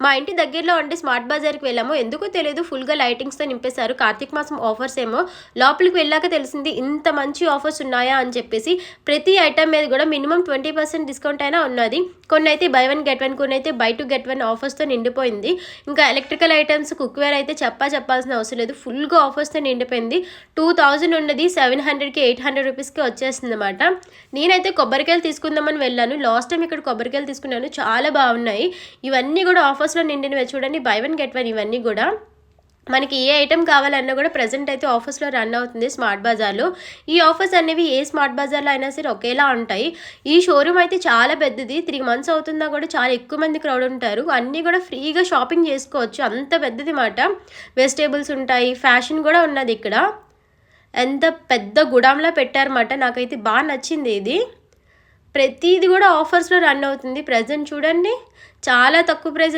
మా ఇంటి దగ్గరలో ఉండి స్మార్ట్ బజార్కి వెళ్ళాము. ఎందుకో తెలియదు ఫుల్గా లైటింగ్స్తో నింపేశారు. కార్తీక మాసం ఆఫర్స్ ఏమో లోపలికి వెళ్ళాక తెలిసింది ఇంత మంచి ఆఫర్స్ ఉన్నాయా అని చెప్పేసి. ప్రతి ఐటమ్ మీద కూడా మినిమం 20% డిస్కౌంట్ అయినా ఉన్నది. కొన్ని అయితే బై 1 గెట్ 1, కొన్ని అయితే బై 2 గెట్ 1 ఆఫర్స్తో నిండిపోయింది. ఇంకా ఎలక్ట్రికల్ ఐటమ్స్ కుక్వేర్ అయితే చెప్పాల్సిన అవసరం లేదు, ఫుల్గా ఆఫర్స్తో నిండిపోయింది. 2000 ఉన్నది 700కి 800 రూపీస్కి వచ్చేస్తుంది అనమాట. నేనైతే కొబ్బరికాయలు తీసుకుందామని వెళ్ళాను. లాస్ట్ టైం ఇక్కడ కొబ్బరికాయలు తీసుకున్నాను, చాలా బాగున్నాయి. ఇవన్నీ కూడా ఆఫర్స్లో నిండినవి చూడండి, బై 1 గెట్ 1 ఇవన్నీ కూడా. మనకి ఏ ఐటెం కావాలన్నా కూడా ప్రజెంట్ అయితే ఆఫర్స్లో రన్ అవుతుంది స్మార్ట్ బజార్లో. ఈ ఆఫర్స్ అనేవి ఏ స్మార్ట్ బజార్లో అయినా సరే ఒకేలా ఉంటాయి. ఈ షోరూమ్ అయితే చాలా పెద్దది, 3 మంత్స్ అవుతున్నా కూడా చాలా ఎక్కువ మంది క్రౌడ్ ఉంటారు. అన్నీ కూడా ఫ్రీగా షాపింగ్ చేసుకోవచ్చు, అంత పెద్దది మాట. వెజిటేబుల్స్ ఉంటాయి, ఫ్యాషన్ కూడా ఉన్నది ఇక్కడ. ఎంత పెద్ద గుడాంలా పెట్టారన్నమాట. నాకైతే బాగా నచ్చింది ఇది. ప్రతిది కూడా ఆఫర్స్లో రన్ అవుతుంది. ప్రజెంట్ చూడండి చాలా తక్కువ ప్రైస్